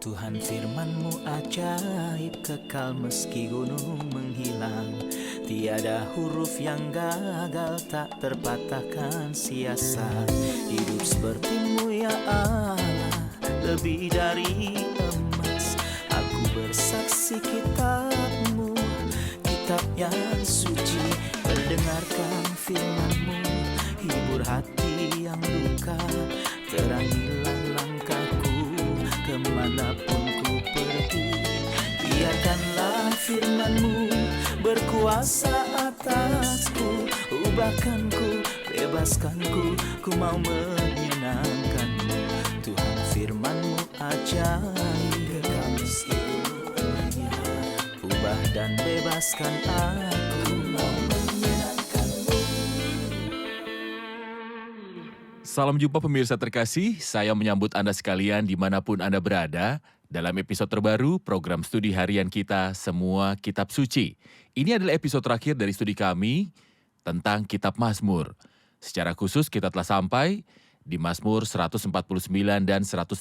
Tuhan firman-Mu ajaib, kekal meski gunung menghilang. Tiada huruf yang gagal, tak terpatahkan sia-sia. Hidup seperti-Mu ya Allah, lebih dari emas. Aku bersaksi kitab-Mu, kitab yang suci. Mendengarkan firman-Mu, hibur hati yang luka. Terangilah langkahku kemanapun ku pergi. Biarkanlah firman-Mu berkuasa atasku. Ubahkanku, bebaskanku, ku mau menyenangkan-Mu. Tuhan firman-Mu ajaib, kekal meski dunia. Ubah dan bebaskan aku, mau menyenangkan-Mu. Salam jumpa pemirsa terkasih, saya menyambut Anda sekalian dimanapun Anda berada dalam episode terbaru program studi harian kita Semua Kitab Suci. Ini adalah episode terakhir dari studi kami tentang Kitab Mazmur. Secara khusus kita telah sampai di Mazmur 149 dan 150.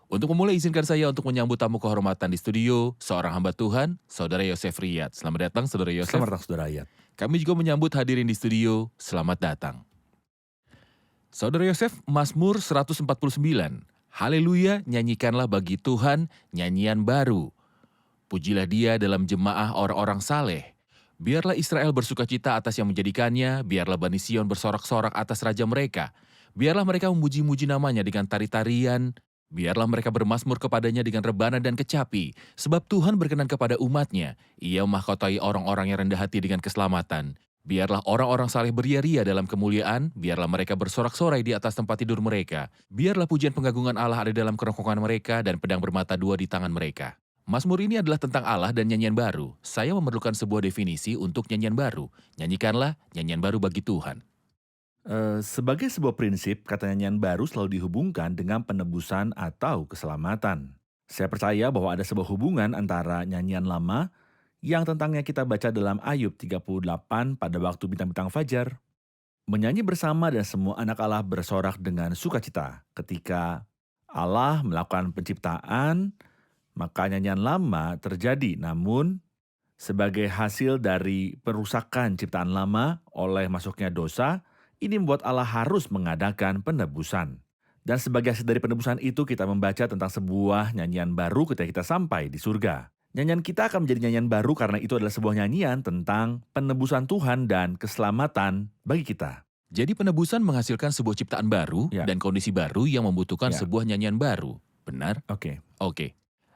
Untuk memulai izinkan saya untuk menyambut tamu kehormatan di studio, seorang hamba Tuhan, Saudara Yosef Riyad. Selamat datang Saudara Yosef. Selamat datang Saudara Riyad. Kami juga menyambut hadirin di studio, selamat datang. Saudara Yosef, Mazmur 149. Haleluya, nyanyikanlah bagi Tuhan nyanyian baru. Pujilah Dia dalam jemaah orang-orang saleh. Biarlah Israel bersukacita atas yang menjadikannya, biarlah Bani Sion bersorak-sorak atas raja mereka. Biarlah mereka memuji-muji namanya dengan tari-tarian, biarlah mereka bermazmur kepadanya dengan rebana dan kecapi. Sebab Tuhan berkenan kepada umat-Nya, Ia memahkotai orang-orang yang rendah hati dengan keselamatan. Biarlah orang-orang saleh beria-ria dalam kemuliaan, biarlah mereka bersorak-sorai di atas tempat tidur mereka. Biarlah pujian pengagungan Allah ada dalam kerongkongan mereka dan pedang bermata dua di tangan mereka. Mazmur ini adalah tentang Allah dan nyanyian baru. Saya memerlukan sebuah definisi untuk nyanyian baru. Nyanyikanlah nyanyian baru bagi Tuhan. Sebagai sebuah prinsip, kata nyanyian baru selalu dihubungkan dengan penebusan atau keselamatan. Saya percaya bahwa ada sebuah hubungan antara nyanyian lama yang tentangnya kita baca dalam Ayub 38 pada waktu bintang-bintang fajar. Menyanyi bersama dan semua anak Allah bersorak dengan sukacita. Ketika Allah melakukan penciptaan, maka nyanyian lama terjadi. Namun, sebagai hasil dari perusakan ciptaan lama oleh masuknya dosa, ini membuat Allah harus mengadakan penebusan. Dan sebagai hasil dari penebusan itu, kita membaca tentang sebuah nyanyian baru ketika kita sampai di surga. Nyanyian kita akan menjadi nyanyian baru karena itu adalah sebuah nyanyian tentang penebusan Tuhan dan keselamatan bagi kita. Jadi penebusan menghasilkan sebuah ciptaan baru dan kondisi baru yang membutuhkan sebuah nyanyian baru. Benar? Oke.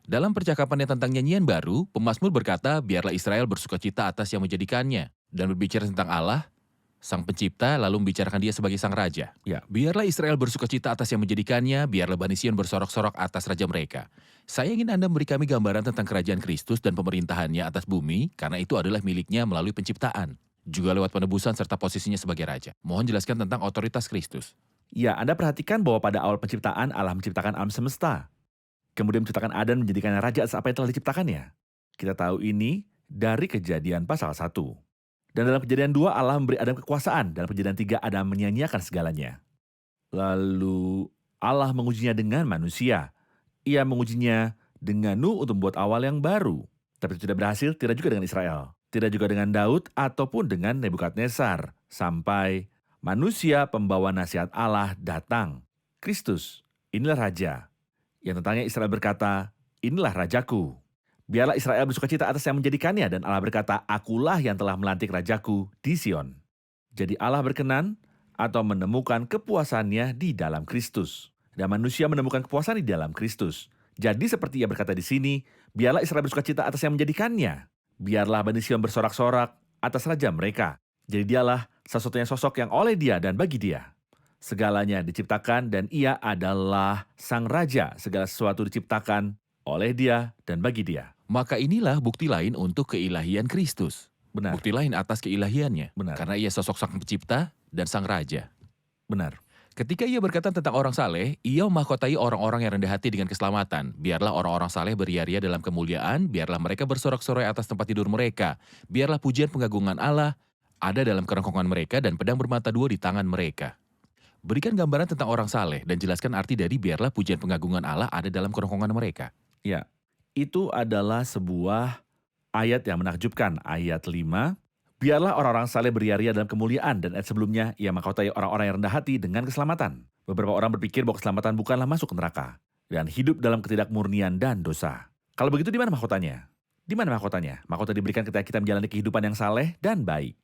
Dalam percakapannya tentang nyanyian baru, pemazmur berkata, biarlah Israel bersukacita atas yang menjadikannya. Dan berbicara tentang Allah, Sang Pencipta, lalu membicarakan Dia sebagai Sang Raja. Biarlah Israel bersukacita atas yang menjadikannya, biarlah Bani Sion bersorak-sorak atas Raja mereka. Saya ingin Anda memberi kami gambaran tentang kerajaan Kristus dan pemerintahannya atas bumi, karena itu adalah miliknya melalui penciptaan. Juga lewat penebusan serta posisinya sebagai Raja. Mohon jelaskan tentang otoritas Kristus. Ya, Anda perhatikan bahwa pada awal penciptaan Allah menciptakan alam semesta. Kemudian menciptakan Adam menjadikannya raja atas apa yang telah diciptakannya. Kita tahu ini dari Kejadian pasal 1. Dan dalam Kejadian 2 Allah memberi Adam kekuasaan. Dalam Kejadian 3 Adam menyia-nyiakan segalanya. Lalu Allah mengujinya dengan manusia. Ia mengujinya dengan Nuh untuk membuat awal yang baru. Tapi itu tidak berhasil, tidak juga dengan Israel. Tidak juga dengan Daud ataupun dengan Nebukadnezar. Sampai manusia pembawa nasihat Allah datang. Kristus, inilah Raja. Yang tentangnya Israel berkata, inilah Rajaku. Biarlah Israel bersukacita atas yang menjadikannya, dan Allah berkata, akulah yang telah melantik Rajaku di Sion. Jadi Allah berkenan atau menemukan kepuasannya di dalam Kristus. Dan manusia menemukan kepuasan di dalam Kristus. Jadi seperti ia berkata di sini, biarlah Israel bersukacita atas yang menjadikannya. Biarlah Bani Sion bersorak-sorak atas Raja mereka. Jadi dialah satu-satunya sosok yang oleh Dia dan bagi Dia. Segalanya diciptakan dan Ia adalah Sang Raja. Segala sesuatu diciptakan oleh Dia dan bagi Dia. Maka inilah bukti lain untuk keilahian Kristus. Benar. Bukti lain atas keilahiannya. Benar. Karena Ia sosok Sang Pencipta dan Sang Raja. Benar. Ketika Ia berkata tentang orang saleh, Ia memahkotai orang-orang yang rendah hati dengan keselamatan. Biarlah orang-orang saleh beria-ria dalam kemuliaan, biarlah mereka bersorak-sorai atas tempat tidur mereka. Biarlah pujian pengagungan Allah ada dalam kerongkongan mereka dan pedang bermata dua di tangan mereka. Berikan gambaran tentang orang saleh dan jelaskan arti dari biarlah pujian pengagungan Allah ada dalam kerongkongan mereka. Ya, itu adalah sebuah ayat yang menakjubkan. Ayat 5, biarlah orang-orang saleh beria-ria dalam kemuliaan, dan ayat sebelumnya, ia mahkotai orang-orang yang rendah hati dengan keselamatan. Beberapa orang berpikir bahwa keselamatan bukanlah masuk ke neraka, dan hidup dalam ketidakmurnian dan dosa. Kalau begitu di mana mahkotanya? Di mana mahkotanya? Mahkota diberikan ketika kita menjalani kehidupan yang saleh dan baik.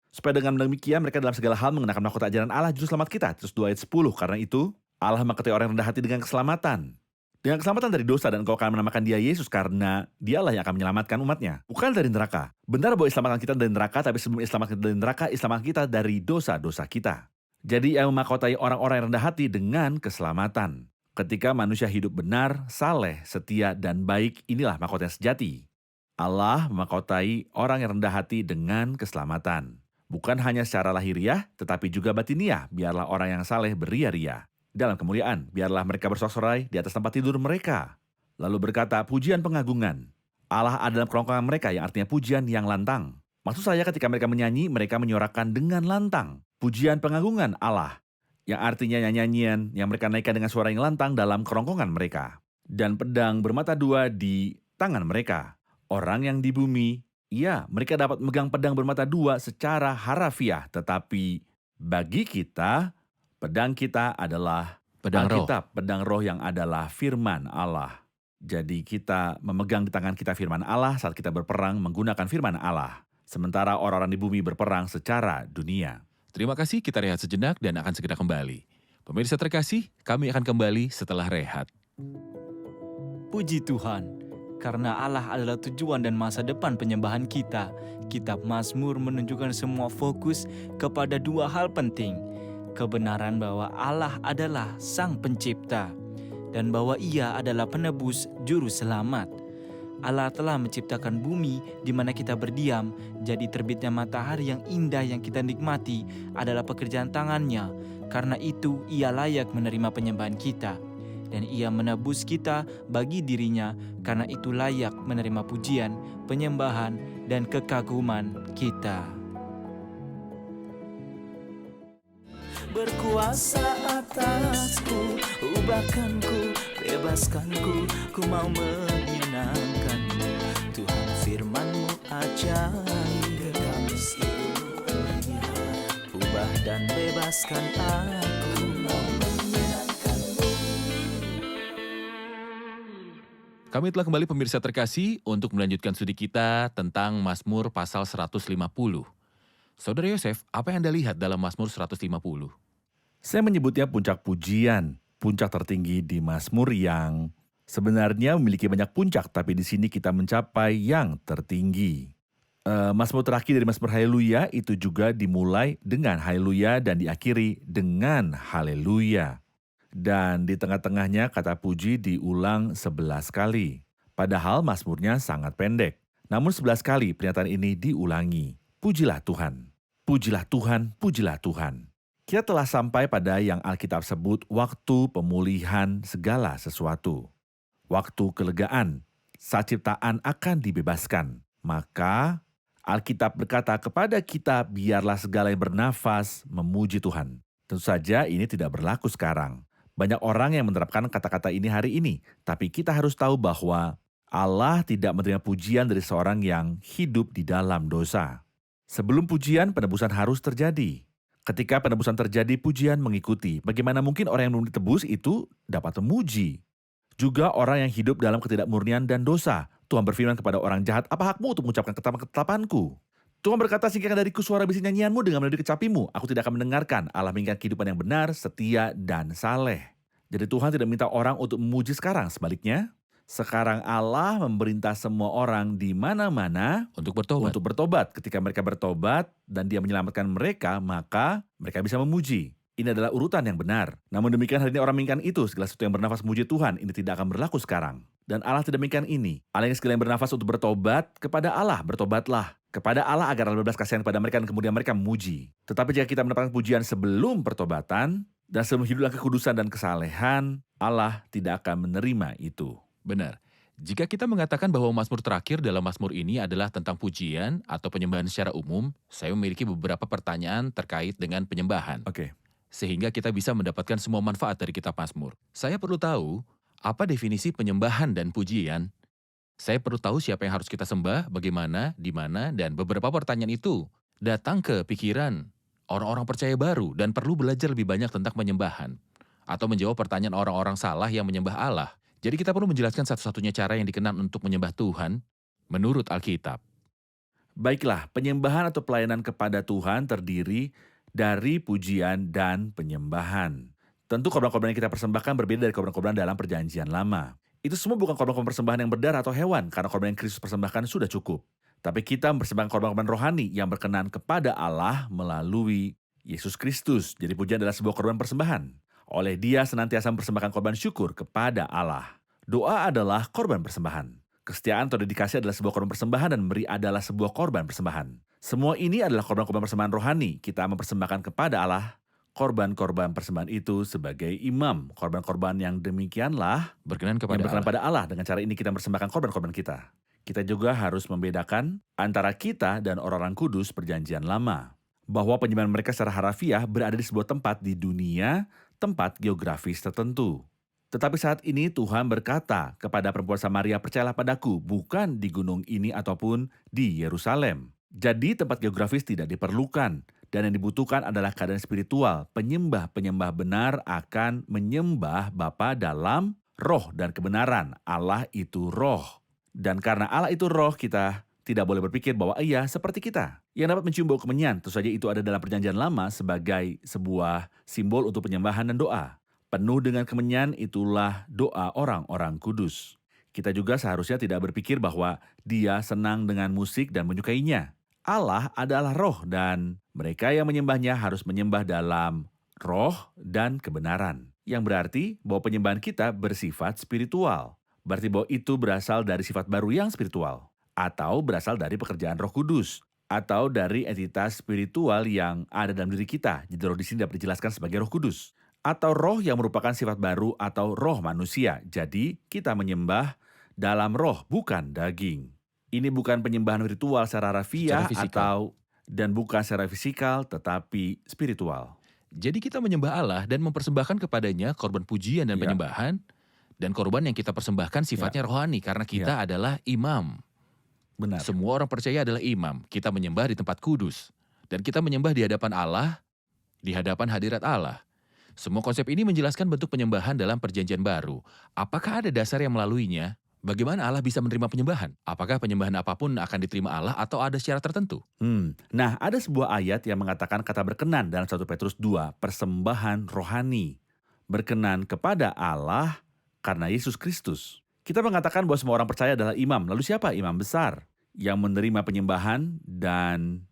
Supaya dengan demikian mereka dalam segala hal mengenakan mahkota ajaran Allah juru selamat kita. Terus 2 ayat 10, karena itu Allah mahkotai orang yang rendah hati dengan keselamatan. Dengan keselamatan dari dosa, dan engkau akan menamakan dia Yesus karena dialah yang akan menyelamatkan umatnya. Bukan dari neraka. Benar bahwa diselamatkan kita dari neraka, tapi sebelum diselamatkan kita dari neraka, diselamatkan kita dari dosa-dosa kita. Jadi ia memahkotai orang-orang yang rendah hati dengan keselamatan. Ketika manusia hidup benar, saleh, setia, dan baik, inilah mahkota yang sejati. Allah memahkotai orang yang rendah hati dengan keselamatan. Bukan hanya secara lahiriah, tetapi juga batiniah. Biarlah orang yang saleh beria-ria. Dalam kemuliaan, biarlah mereka bersorak-sorai di atas tempat tidur mereka. Lalu berkata, pujian pengagungan. Allah ada dalam kerongkongan mereka, yang artinya pujian yang lantang. Maksud saya ketika mereka menyanyi, mereka menyuarakan dengan lantang. Pujian pengagungan Allah, yang artinya nyanyian yang mereka naikkan dengan suara yang lantang dalam kerongkongan mereka. Dan pedang bermata dua di tangan mereka. Orang yang di bumi, ya, mereka dapat memegang pedang bermata dua secara harafiah, tetapi bagi kita, pedang kita adalah Pedang roh. Alkitab, pedang roh yang adalah firman Allah. Jadi kita memegang di tangan kita firman Allah saat kita berperang menggunakan firman Allah. Sementara orang-orang di bumi berperang secara dunia. Terima kasih, kita rehat sejenak dan akan segera kembali. Pemirsa terkasih, kami akan kembali setelah rehat. Puji Tuhan, karena Allah adalah tujuan dan masa depan penyembahan kita. Kitab Mazmur menunjukkan semua fokus kepada dua hal penting. Kebenaran bahwa Allah adalah Sang Pencipta dan bahwa Ia adalah penebus juru selamat. Allah telah menciptakan bumi di mana kita berdiam, jadi terbitnya matahari yang indah yang kita nikmati adalah pekerjaan tangannya. Karena itu Ia layak menerima penyembahan kita. Dan Ia menebus kita bagi dirinya, karena itu layak menerima pujian, penyembahan, dan kekaguman kita. Berkuasa atasku, ubahkanku, bebaskanku, ku mau menyenangkanmu. Tuhan firman-Mu ajaib, kekal seluruhnya. Ubah dan bebaskan aku, mau menyenangkanmu. Kami telah kembali pemirsa terkasih untuk melanjutkan studi kita tentang Mazmur pasal 150. Saudara Yosef, apa yang Anda lihat dalam Mazmur 150? Saya menyebutnya puncak pujian, puncak tertinggi di Mazmur yang sebenarnya memiliki banyak puncak, tapi di sini kita mencapai yang tertinggi. Mazmur terakhir dari Mazmur Haleluya itu juga dimulai dengan Haleluya dan diakhiri dengan Haleluya. Dan di tengah-tengahnya kata puji diulang 11 kali. Padahal Mazmurnya sangat pendek. Namun 11 kali pernyataan ini diulangi. Pujilah Tuhan, pujilah Tuhan, pujilah Tuhan. Kita telah sampai pada yang Alkitab sebut waktu pemulihan segala sesuatu. Waktu kelegaan, saat ciptaan akan dibebaskan. Maka Alkitab berkata kepada kita, biarlah segala yang bernafas memuji Tuhan. Tentu saja ini tidak berlaku sekarang. Banyak orang yang menerapkan kata-kata ini hari ini. Tapi kita harus tahu bahwa Allah tidak menerima pujian dari seorang yang hidup di dalam dosa. Sebelum pujian, penebusan harus terjadi. Ketika penebusan terjadi, pujian mengikuti. Bagaimana mungkin orang yang belum ditebus itu dapat memuji? Juga orang yang hidup dalam ketidakmurnian dan dosa. Tuhan berfirman kepada orang jahat, apa hakmu untuk mengucapkan ketetapan-ketetapanku? Tuhan berkata, singkirkan dariku suara bisik nyanyianmu dengan melodi kecapimu. Aku tidak akan mendengarkan. Allah menginginkan kehidupan yang benar, setia, dan saleh. Jadi Tuhan tidak minta orang untuk memuji sekarang. Sebaliknya, sekarang Allah memerintah semua orang di mana-mana Untuk bertobat. Ketika mereka bertobat dan Dia menyelamatkan mereka, maka mereka bisa memuji. Ini adalah urutan yang benar. Namun demikian hari ini orang menginginkan itu, segala sesuatu yang bernafas memuji Tuhan, ini tidak akan berlaku sekarang. Dan Allah tidak menginginkan ini. Allah yang segala yang bernafas untuk bertobat kepada Allah, bertobatlah. Kepada Allah agar Allah berbelas kasihan kepada mereka dan kemudian mereka memuji. Tetapi jika kita mendapatkan pujian sebelum pertobatan dan sebelum hidup dalam kekudusan dan kesalehan, Allah tidak akan menerima itu. Benar. Jika kita mengatakan bahwa Mazmur terakhir dalam Mazmur ini adalah tentang pujian atau penyembahan secara umum, saya memiliki beberapa pertanyaan terkait dengan penyembahan. Oke. sehingga kita bisa mendapatkan semua manfaat dari kitab Mazmur. Saya perlu tahu apa definisi penyembahan dan pujian. Saya perlu tahu siapa yang harus kita sembah, bagaimana, di mana, dan beberapa pertanyaan itu datang ke pikiran orang-orang percaya baru dan perlu belajar lebih banyak tentang penyembahan atau menjawab pertanyaan orang-orang salah yang menyembah Allah. Jadi kita perlu menjelaskan satu-satunya cara yang dikenan untuk menyembah Tuhan menurut Alkitab. Baiklah, penyembahan atau pelayanan kepada Tuhan terdiri dari pujian dan penyembahan. Tentu korban-korban yang kita persembahkan berbeda dari korban-korban dalam perjanjian lama. Itu semua bukan korban-korban persembahan yang berdarah atau hewan, karena korban yang Kristus persembahkan sudah cukup. Tapi kita mempersembahkan korban-korban rohani yang berkenan kepada Allah melalui Yesus Kristus. Jadi pujian adalah sebuah korban persembahan. Oleh Dia senantiasa mempersembahkan korban syukur kepada Allah. Doa adalah korban persembahan. Kesetiaan atau dedikasi adalah sebuah korban persembahan dan memberi adalah sebuah korban persembahan. Semua ini adalah korban-korban persembahan rohani. Kita mempersembahkan kepada Allah korban-korban persembahan itu sebagai imam. Korban-korban yang demikianlah Berkenan yang kepada berkenan Allah. pada Allah. Dengan cara ini kita mempersembahkan korban-korban kita. Kita juga harus membedakan antara kita dan orang-orang kudus perjanjian lama. Bahwa penyembahan mereka secara harafiah berada di sebuah tempat di dunia, tempat geografis tertentu. Tetapi saat ini Tuhan berkata kepada perempuan Samaria, percayalah padaku, bukan di gunung ini ataupun di Yerusalem. Jadi tempat geografis tidak diperlukan, dan yang dibutuhkan adalah keadaan spiritual. Penyembah-penyembah benar akan menyembah Bapa dalam roh dan kebenaran. Allah itu roh. Dan karena Allah itu roh, kita tidak boleh berpikir bahwa ia seperti kita, yang dapat mencium bau kemenyan. Tentu saja itu ada dalam perjanjian lama sebagai sebuah simbol untuk penyembahan dan doa. Penuh dengan kemenyan itulah doa orang-orang kudus. Kita juga seharusnya tidak berpikir bahwa Dia senang dengan musik dan menyukainya. Allah adalah roh dan mereka yang menyembahnya harus menyembah dalam roh dan kebenaran. Yang berarti bahwa penyembahan kita bersifat spiritual. Berarti bahwa itu berasal dari sifat baru yang spiritual. Atau berasal dari pekerjaan Roh Kudus. Atau dari entitas spiritual yang ada dalam diri kita. Jadi roh di sini dapat dijelaskan sebagai Roh Kudus. Atau roh yang merupakan sifat baru atau roh manusia. Jadi kita menyembah dalam roh, bukan daging. Ini bukan penyembahan ritual secara Secara harafiah fisikal. dan bukan secara fisikal tetapi spiritual. Jadi kita menyembah Allah dan mempersembahkan kepadanya korban pujian dan Ya. penyembahan. Dan korban yang kita persembahkan sifatnya rohani karena kita adalah imam. Benar. Semua orang percaya adalah imam. Kita menyembah di tempat kudus. Dan kita menyembah di hadapan Allah, di hadapan hadirat Allah. Semua konsep ini menjelaskan bentuk penyembahan dalam perjanjian baru. Apakah ada dasar yang melaluinya? Bagaimana Allah bisa menerima penyembahan? Apakah penyembahan apapun akan diterima Allah atau ada syarat tertentu? Nah, ada sebuah ayat yang mengatakan kata berkenan dalam 1 Petrus 2, persembahan rohani. Berkenan kepada Allah karena Yesus Kristus. Kita mengatakan bahwa semua orang percaya adalah imam. Lalu siapa imam besar yang menerima penyembahan dan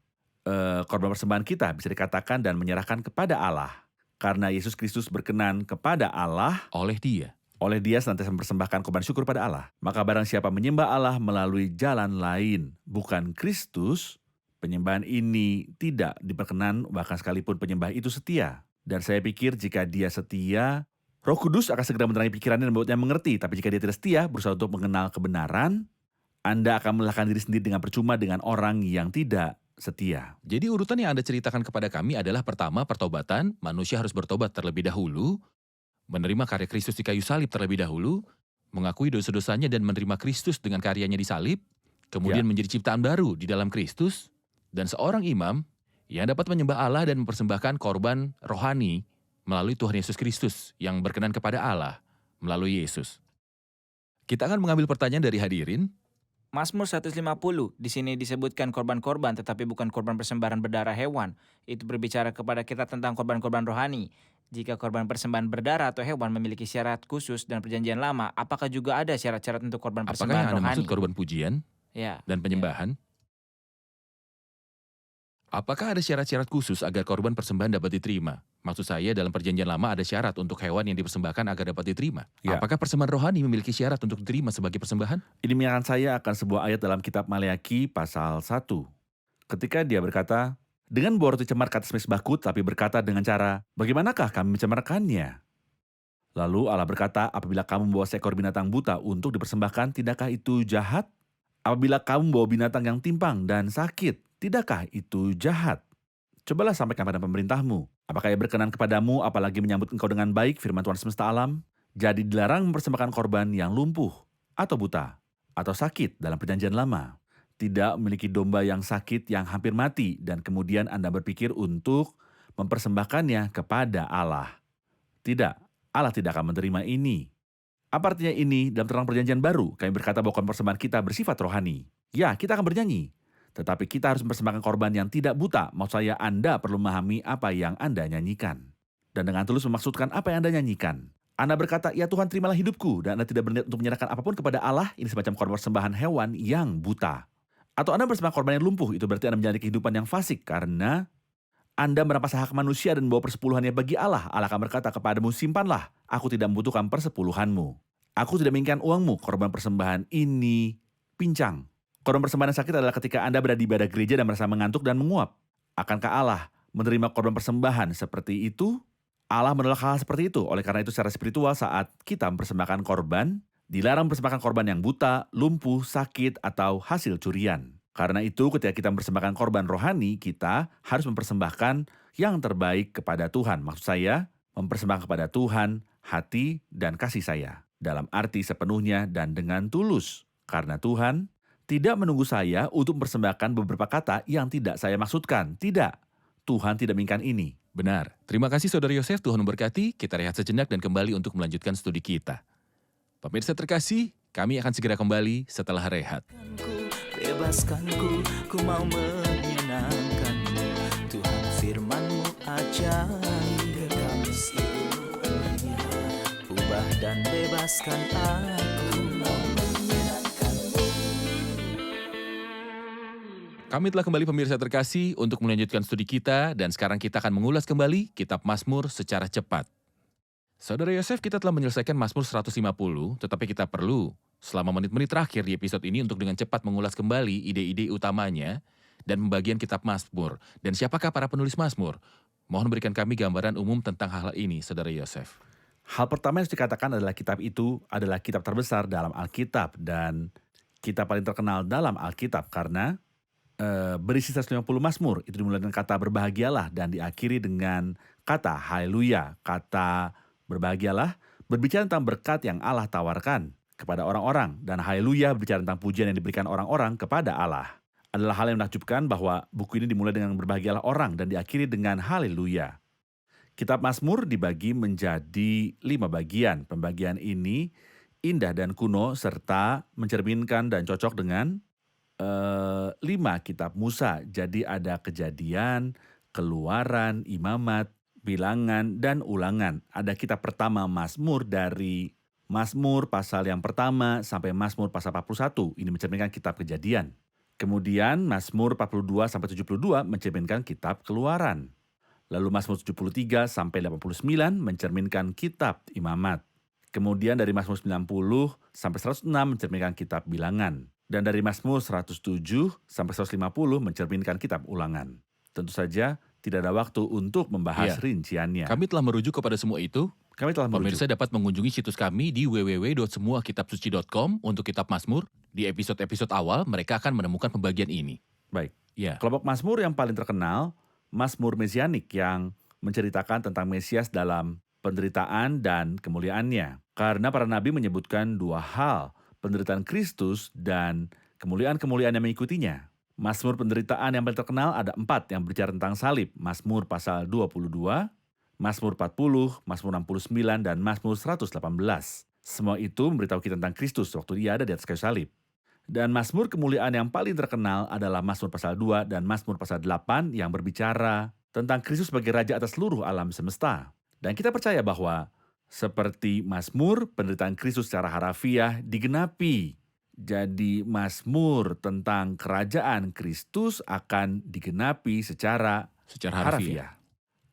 korban persembahan kita bisa dikatakan dan menyerahkan kepada Allah? Karena Yesus Kristus berkenan kepada Allah, Oleh Dia. oleh Dia senantiasa mempersembahkan korban syukur pada Allah. Maka barang siapa menyembah Allah melalui jalan lain, bukan Kristus, penyembahan ini tidak diperkenan bahkan sekalipun penyembah itu setia. Dan saya pikir jika dia setia, Roh Kudus akan segera menerangi pikirannya dan membuatnya mengerti. Tapi jika dia tidak setia, berusaha untuk mengenal kebenaran, Anda akan melelahkan diri sendiri dengan percuma dengan orang yang tidak setia. Jadi urutan yang Anda ceritakan kepada kami adalah pertama pertobatan, manusia harus bertobat terlebih dahulu, menerima karya Kristus di kayu salib terlebih dahulu, mengakui dosa-dosanya dan menerima Kristus dengan karyanya di salib, kemudian menjadi ciptaan baru di dalam Kristus, dan seorang imam yang dapat menyembah Allah dan mempersembahkan korban rohani melalui Tuhan Yesus Kristus yang berkenan kepada Allah melalui Yesus. Kita akan mengambil pertanyaan dari hadirin. Mazmur 150, di sini disebutkan korban-korban tetapi bukan korban persembahan berdarah hewan. Itu berbicara kepada kita tentang korban-korban rohani. Jika korban persembahan berdarah atau hewan memiliki syarat khusus dan perjanjian lama, apakah juga ada syarat-syarat untuk korban Apakah persembahan yang Anda rohani? maksud korban pujian Ya. dan penyembahan? Apakah ada syarat-syarat khusus agar korban persembahan dapat diterima? Maksud saya dalam perjanjian lama ada syarat untuk hewan yang dipersembahkan agar dapat diterima. Ya. Apakah persembahan rohani memiliki syarat untuk diterima sebagai persembahan? Ini mengingatkan saya akan sebuah ayat dalam kitab Maleaki pasal 1. Ketika dia berkata, dengan bawa roti cemar ke atas mezbahku, tapi berkata dengan cara, bagaimanakah kami mencemarkannya? Lalu Allah berkata, apabila kamu membawa seekor binatang buta untuk dipersembahkan, tidakkah itu jahat? Apabila kamu membawa binatang yang timpang dan sakit, tidakkah itu jahat? Cobalah sampaikan pada pemerintahmu. Apakah ia berkenan kepadamu apalagi menyambut engkau dengan baik, firman Tuhan semesta alam? Jadi dilarang mempersembahkan korban yang lumpuh, atau buta, atau sakit dalam perjanjian lama. Tidak memiliki domba yang sakit yang hampir mati dan kemudian Anda berpikir untuk mempersembahkannya kepada Allah. Tidak, Allah tidak akan menerima ini. Apa artinya ini? Dalam terang perjanjian baru, kami berkata bahwa persembahan kita bersifat rohani. Ya, kita akan bernyanyi. Tetapi kita harus mempersembahkan korban yang tidak buta. Maksud saya Anda perlu memahami apa yang Anda nyanyikan. Dan dengan tulus memaksudkan apa yang Anda nyanyikan. Anda berkata, ya Tuhan terimalah hidupku. Dan Anda tidak berniat untuk menyerahkan apapun kepada Allah. Ini semacam korban persembahan hewan yang buta. Atau Anda mempersembahkan korban yang lumpuh. Itu berarti Anda menjalani kehidupan yang fasik. Karena Anda merampas hak manusia dan membawa persepuluhannya bagi Allah. Allah akan berkata kepadamu, simpanlah. Aku tidak membutuhkan persepuluhanmu. Aku tidak menginginkan uangmu. Korban persembahan ini pincang. Korban persembahan yang sakit adalah ketika Anda berada di ibadah gereja dan merasa mengantuk dan menguap. Akankah Allah menerima korban persembahan seperti itu? Allah menolak hal seperti itu. Oleh karena itu secara spiritual saat kita mempersembahkan korban, dilarang mempersembahkan korban yang buta, lumpuh, sakit, atau hasil curian. Karena itu ketika kita mempersembahkan korban rohani, kita harus mempersembahkan yang terbaik kepada Tuhan. Maksud saya, mempersembahkan kepada Tuhan hati dan kasih saya. Dalam arti sepenuhnya dan dengan tulus. Karena Tuhan tidak menunggu saya untuk mempersembahkan beberapa kata yang tidak saya maksudkan. Tidak. Tuhan tidak menginginkan ini. Benar. Terima kasih Saudara Yosef, Tuhan memberkati. Kita rehat sejenak dan kembali untuk melanjutkan studi kita. Pemirsa terkasih, kami akan segera kembali setelah rehat. Bebaskanku, ku mau menyenangkanmu. Tuhan firman-Mu ajaib, kami seluruhnya. Ubah dan bebaskan aku, mau menyenangkanmu. Kami telah kembali pemirsa terkasih untuk melanjutkan studi kita dan sekarang kita akan mengulas kembali kitab Mazmur secara cepat. Saudara Yosef, kita telah menyelesaikan Mazmur 150, tetapi kita perlu selama menit-menit terakhir di episode ini untuk dengan cepat mengulas kembali ide-ide utamanya dan pembagian kitab Mazmur. Dan siapakah para penulis Mazmur? Mohon berikan kami gambaran umum tentang hal ini, Saudara Yosef. Hal pertama yang harus dikatakan adalah kitab itu adalah kitab terbesar dalam Alkitab dan kitab paling terkenal dalam Alkitab karena berisi 150 Mazmur. Itu dimulai dengan kata berbahagialah dan diakhiri dengan kata haleluya. Kata berbahagialah berbicara tentang berkat yang Allah tawarkan kepada orang-orang dan haleluya berbicara tentang pujian yang diberikan orang-orang kepada Allah. Adalah hal yang menakjubkan bahwa buku ini dimulai dengan berbahagialah orang dan diakhiri dengan haleluya. Kitab Mazmur dibagi menjadi 5 bagian. Pembagian ini indah dan kuno serta mencerminkan dan cocok dengan 5 kitab Musa. Jadi ada Kejadian, Keluaran, Imamat, Bilangan, dan Ulangan. Ada kitab pertama Mazmur dari Mazmur pasal yang pertama sampai Mazmur pasal 41. Ini mencerminkan kitab Kejadian. Kemudian Mazmur 42 sampai 72 mencerminkan kitab Keluaran. Lalu Mazmur 73 sampai 89 mencerminkan kitab Imamat. Kemudian dari Mazmur 90 sampai 106 mencerminkan kitab Bilangan. Dan dari Mazmur 107 sampai 150 mencerminkan kitab Ulangan. Tentu saja tidak ada waktu untuk membahas rinciannya. Kami telah merujuk kepada semua itu. Kami telah merujuk. Pemirsa dapat mengunjungi situs kami di www.semuakitabsuci.com untuk kitab Mazmur. Di episode-episode awal mereka akan menemukan pembagian ini. Baik. Ya. Kelompok Mazmur yang paling terkenal, Mazmur Mesianik yang menceritakan tentang Mesias dalam penderitaan dan kemuliaannya. Karena para nabi menyebutkan 2 hal, penderitaan Kristus dan kemuliaan-kemuliaan yang mengikutinya. Mazmur penderitaan yang paling terkenal ada 4 yang berbicara tentang salib. Mazmur pasal 22, Mazmur 40, Mazmur 69, dan Mazmur 118. Semua itu memberitahu kita tentang Kristus waktu dia ada di atas kayu salib. Dan Mazmur kemuliaan yang paling terkenal adalah Mazmur pasal 2 dan Mazmur pasal 8 yang berbicara tentang Kristus sebagai Raja atas seluruh alam semesta. Dan kita percaya bahwa seperti Mazmur, penderitaan Kristus secara harafiah digenapi. Jadi Mazmur tentang kerajaan Kristus akan digenapi secara harafiah.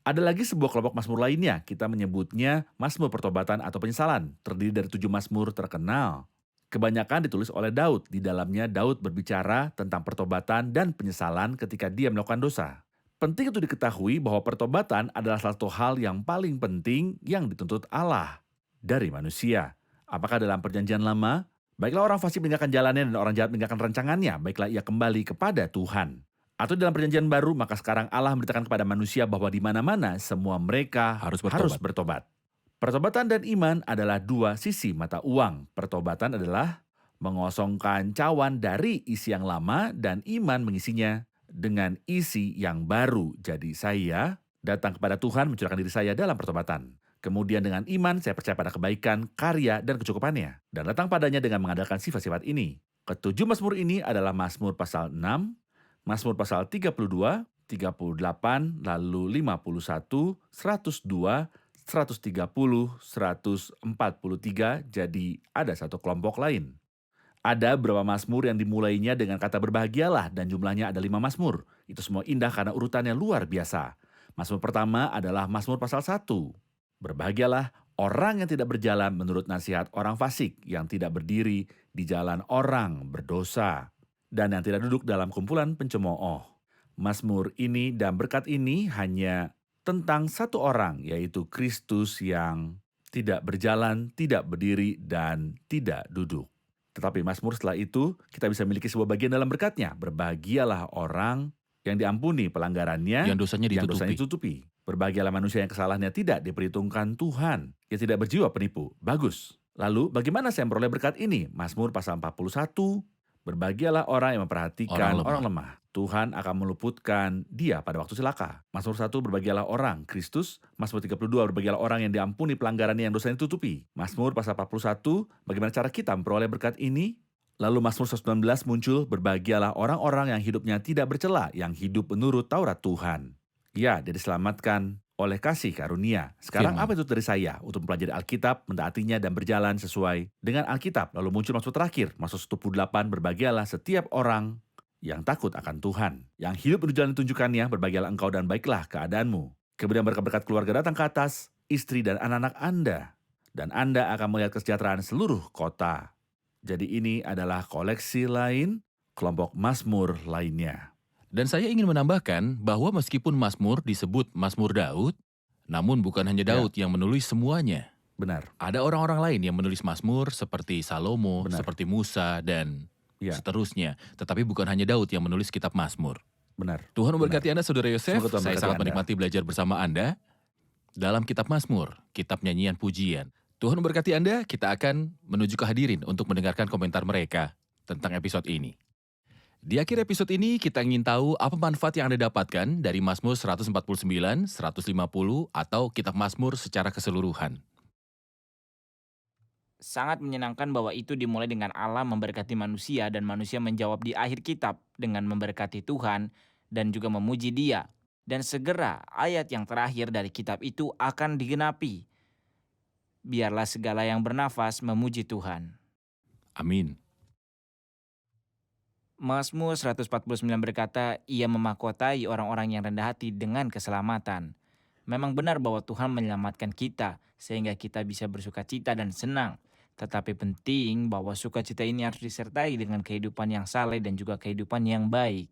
Ada lagi sebuah kelompok Mazmur lainnya, kita menyebutnya Mazmur pertobatan atau penyesalan, terdiri dari 7 Mazmur terkenal. Kebanyakan ditulis oleh Daud, di dalamnya Daud berbicara tentang pertobatan dan penyesalan ketika dia melakukan dosa. Penting untuk diketahui bahwa pertobatan adalah satu hal yang paling penting yang dituntut Allah dari manusia. Apakah dalam perjanjian lama? Baiklah orang fasik meninggalkan jalannya dan orang jahat meninggalkan rancangannya, baiklah ia kembali kepada Tuhan. Atau dalam perjanjian baru, maka sekarang Allah memberitakan kepada manusia bahwa di mana-mana semua mereka Harus harus bertobat. bertobat. Pertobatan dan iman adalah dua sisi mata uang. Pertobatan adalah mengosongkan cawan dari isi yang lama dan iman mengisinya dengan isi yang baru. Jadi saya datang kepada Tuhan mencurahkan diri saya dalam pertobatan. Kemudian dengan iman saya percaya pada kebaikan, karya, dan kecukupannya. Dan datang padanya dengan mengandalkan sifat-sifat ini. Ketujuh Mazmur ini adalah Mazmur pasal 6, Mazmur pasal 32, 38, lalu 51, 102, 130, 143, jadi ada satu kelompok lain. Ada beberapa Mazmur yang dimulainya dengan kata berbahagialah dan jumlahnya ada 5 Mazmur. Itu semua indah karena urutannya luar biasa. Mazmur pertama adalah Mazmur pasal 1. Berbahagialah orang yang tidak berjalan menurut nasihat orang fasik, yang tidak berdiri di jalan orang berdosa, dan yang tidak duduk dalam kumpulan pencemooh. Mazmur ini dan berkat ini hanya tentang satu orang, yaitu Kristus yang tidak berjalan, tidak berdiri, dan tidak duduk. Tetapi Mazmur setelah itu, kita bisa memiliki sebuah bagian dalam berkatnya. Berbahagialah orang yang diampuni pelanggarannya, Yang dosanya yang ditutupi. dosanya ditutupi. Berbahagialah manusia yang kesalahannya tidak diperhitungkan Tuhan, yang tidak berjiwa penipu. Bagus. Lalu bagaimana saya memperoleh berkat ini? Mazmur pasal 41, berbahagialah orang yang memperhatikan Orang lemah. orang lemah. Tuhan akan meluputkan dia pada waktu celaka. Mazmur 1, berbahagialah orang Kristus. Mazmur 32, berbahagialah orang yang diampuni pelanggarannya yang dosanya ditutupi. Mazmur pasal 41, bagaimana cara kita memperoleh berkat ini? Lalu Mazmur 119 muncul, berbahagialah orang-orang yang hidupnya tidak bercela, yang hidup menurut Taurat Tuhan. Ya, dia diselamatkan oleh kasih karunia. Sekarang Firman. apa itu dari saya? Untuk mempelajari Alkitab, mentaatinya dan berjalan sesuai dengan Alkitab. Lalu muncul Mazmur terakhir, Mazmur 128, berbahagialah setiap orang yang takut akan Tuhan. Yang hidup menurut jalan ditunjukkannya, berbahagialah engkau dan baiklah keadaanmu. Kemudian berkat-berkat keluarga datang ke atas, istri dan anak-anak Anda. Dan Anda akan melihat kesejahteraan seluruh kota. Jadi ini adalah koleksi lain, kelompok Mazmur lainnya. Dan saya ingin menambahkan bahwa meskipun Mazmur disebut Mazmur Daud, namun bukan hanya Daud yang menulis semuanya. Benar. Ada orang-orang lain yang menulis Mazmur seperti Salomo, Benar. seperti Musa, dan Ya. seterusnya. Tetapi bukan hanya Daud yang menulis kitab Mazmur. Benar. Tuhan memberkati Anda, Saudara Yosef. Semoga Tuhan Saya memberkati sangat Anda. menikmati belajar bersama Anda dalam kitab Mazmur, kitab nyanyian pujian. Tuhan memberkati Anda, kita akan menuju ke hadirin untuk mendengarkan komentar mereka tentang episode ini. Di akhir episode ini, kita ingin tahu apa manfaat yang Anda dapatkan dari Mazmur 149, 150, atau kitab Mazmur secara keseluruhan. Sangat menyenangkan bahwa itu dimulai dengan Allah memberkati manusia dan manusia menjawab di akhir kitab dengan memberkati Tuhan dan juga memuji Dia. Dan segera ayat yang terakhir dari kitab itu akan digenapi. Biarlah segala yang bernafas memuji Tuhan. Amin. Mazmur 149 berkata, ia memahkotai orang-orang yang rendah hati dengan keselamatan. Memang benar bahwa Tuhan menyelamatkan kita sehingga kita bisa bersukacita dan senang. Tetapi penting bahwa sukacita ini harus disertai dengan kehidupan yang saleh dan juga kehidupan yang baik.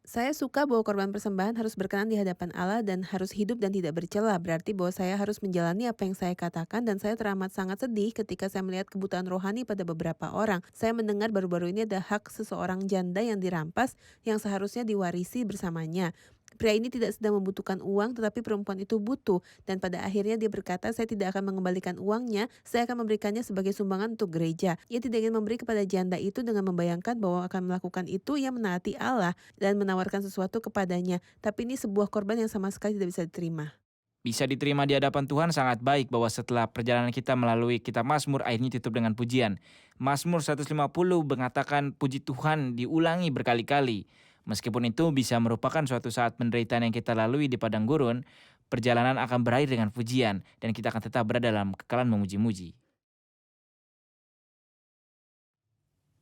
Saya suka bahwa korban persembahan harus berkenan di hadapan Allah dan harus hidup dan tidak bercela. Berarti bahwa saya harus menjalani apa yang saya katakan, dan saya teramat sangat sedih ketika saya melihat kebutuhan rohani pada beberapa orang. Saya mendengar baru-baru ini ada hak seseorang janda yang dirampas yang seharusnya diwarisi bersamanya. Pria ini tidak sedang membutuhkan uang, tetapi perempuan itu butuh. Dan pada akhirnya dia berkata, saya tidak akan mengembalikan uangnya, saya akan memberikannya sebagai sumbangan untuk gereja. Ia tidak ingin memberi kepada janda itu dengan membayangkan bahwa akan melakukan itu, ia menaati Allah dan menawarkan sesuatu kepadanya. Tapi ini sebuah korban yang sama sekali tidak bisa diterima. Bisa diterima di hadapan Tuhan sangat baik bahwa setelah perjalanan kita melalui kitab Mazmur akhirnya tutup dengan pujian. Mazmur 150 mengatakan puji Tuhan diulangi berkali-kali. Meskipun itu bisa merupakan suatu saat penderitaan yang kita lalui di padang gurun, perjalanan akan berakhir dengan pujian dan kita akan tetap berada dalam kekekalan memuji-muji.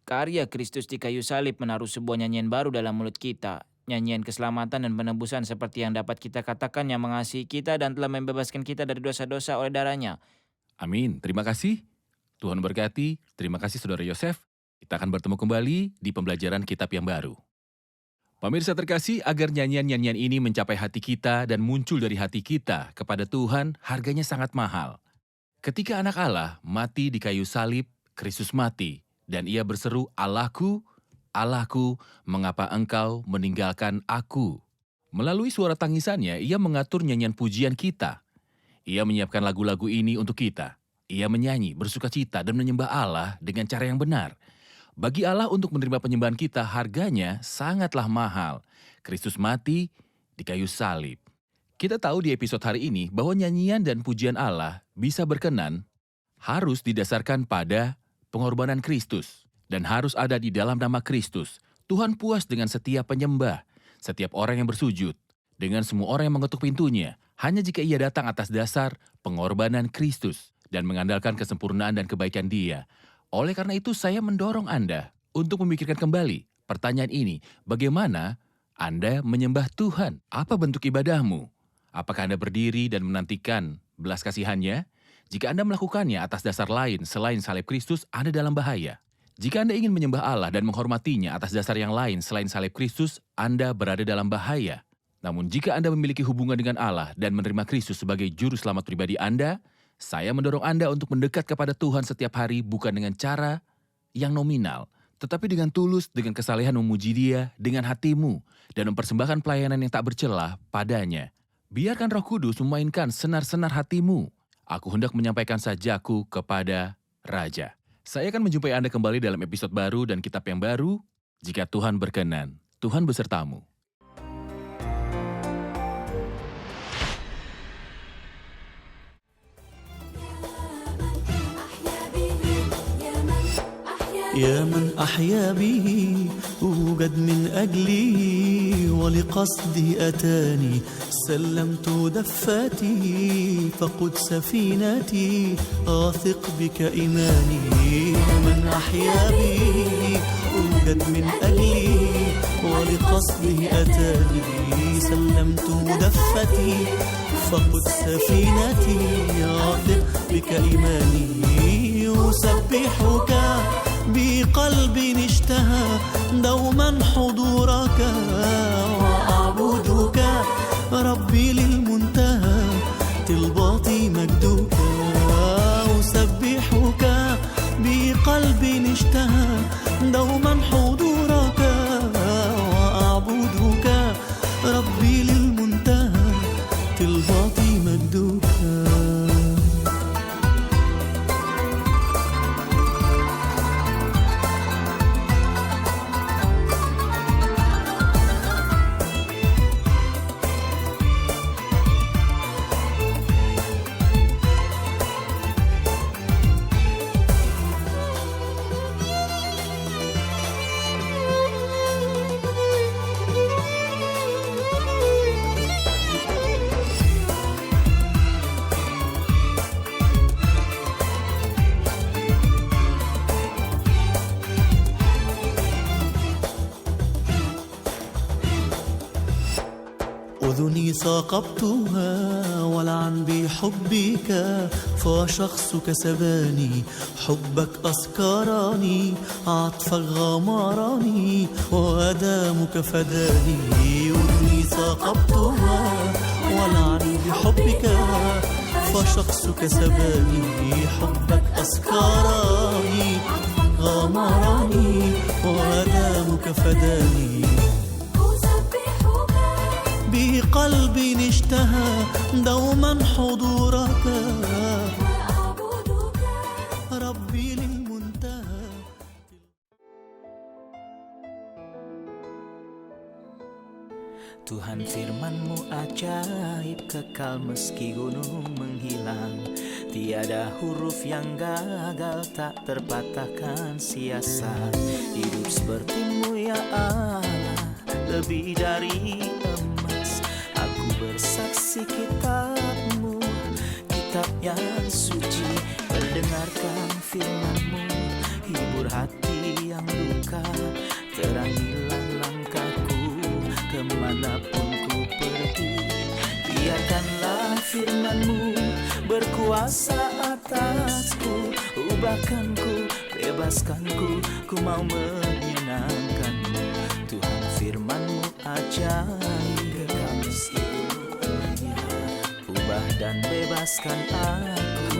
Karya Kristus di kayu salib menaruh sebuah nyanyian baru dalam mulut kita. Nyanyian keselamatan dan penebusan seperti yang dapat kita katakan yang mengasihi kita dan telah membebaskan kita dari dosa-dosa oleh darahnya. Amin. Terima kasih. Tuhan berkati. Terima kasih Saudara Yosef. Kita akan bertemu kembali di pembelajaran kitab yang baru. Pemirsa terkasih, agar nyanyian-nyanyian ini mencapai hati kita dan muncul dari hati kita kepada Tuhan, harganya sangat mahal. Ketika anak Allah mati di kayu salib, Kristus mati, dan ia berseru, Allahku, Allahku, mengapa engkau meninggalkan aku?" Melalui suara tangisannya, ia mengatur nyanyian pujian kita. Ia menyiapkan lagu-lagu ini untuk kita. Ia menyanyi, bersukacita, dan menyembah Allah dengan cara yang benar. Bagi Allah untuk menerima penyembahan kita, harganya sangatlah mahal. Kristus mati di kayu salib. Kita tahu di episode hari ini bahwa nyanyian dan pujian Allah bisa berkenan harus didasarkan pada pengorbanan Kristus dan harus ada di dalam nama Kristus. Tuhan puas dengan setiap penyembah, setiap orang yang bersujud, dengan semua orang yang mengetuk pintunya, hanya jika ia datang atas dasar pengorbanan Kristus dan mengandalkan kesempurnaan dan kebaikan Dia. Oleh karena itu, saya mendorong Anda untuk memikirkan kembali pertanyaan ini, bagaimana Anda menyembah Tuhan? Apa bentuk ibadahmu? Apakah Anda berdiri dan menantikan belas kasihannya? Jika Anda melakukannya atas dasar lain selain salib Kristus, Anda dalam bahaya. Jika Anda ingin menyembah Allah dan menghormatinya atas dasar yang lain selain salib Kristus, Anda berada dalam bahaya. Namun jika Anda memiliki hubungan dengan Allah dan menerima Kristus sebagai juru selamat pribadi Anda, saya mendorong Anda untuk mendekat kepada Tuhan setiap hari bukan dengan cara yang nominal, tetapi dengan tulus, dengan kesalehan memuji Dia dengan hatimu dan mempersembahkan pelayanan yang tak bercelah padanya. Biarkan Roh Kudus memainkan senar-senar hatimu. Aku hendak menyampaikan sajaku kepada Raja. Saya akan menjumpai Anda kembali dalam episode baru dan kitab yang baru. Jika Tuhan berkenan, Tuhan besertamu. يا من أحيا به أوجد من أجلي ولقصدي أتاني سلمت دفاتي فقد سفينتي أثق بك إيماني يا من أحيا به أوجد من أجلي ولقصدي أتاني سلمت دفتي فقد سفينتي أثق بك إيماني أسبحك بقلب اشتهى دوما حضورك وأعبدك ربي للمنتهى طلباتي مجدك أسبحك بقلب اشتهى دوما حضورك وأعبدك ربي للمنتهى طلباتي مجدك. أذني ثاقبتها ولعن بحبك فشخصك سباني حبك أسكرني عطفك غمرني وأدامك فداني أذني ثاقبتها ولعن بحبك فشخصك سباني حبك أسكرني غمرني وأدامك فداني بقلب اشتهى دوما حضورك ربي للمنتهى. Tuhan firman-Mu ajaib, kekal meski gunung menghilang. Tiada huruf yang gagal, tak terpatahkan siasat. Hidup seperti-Mu ya Allah, lebih dari emas. Aku bersaksi kitab-Mu, kitab yang suci. Mendengarkan firman-Mu, hibur hati yang luka. Terangilah langkahku kemanapun ku pergi. Biarkanlah firman-Mu berkuasa atasku. Ubahkanku, bebaskanku, ku mau menyenangkan-Mu. Tuhan firman-Mu ajaib, ubah dan bebaskan aku.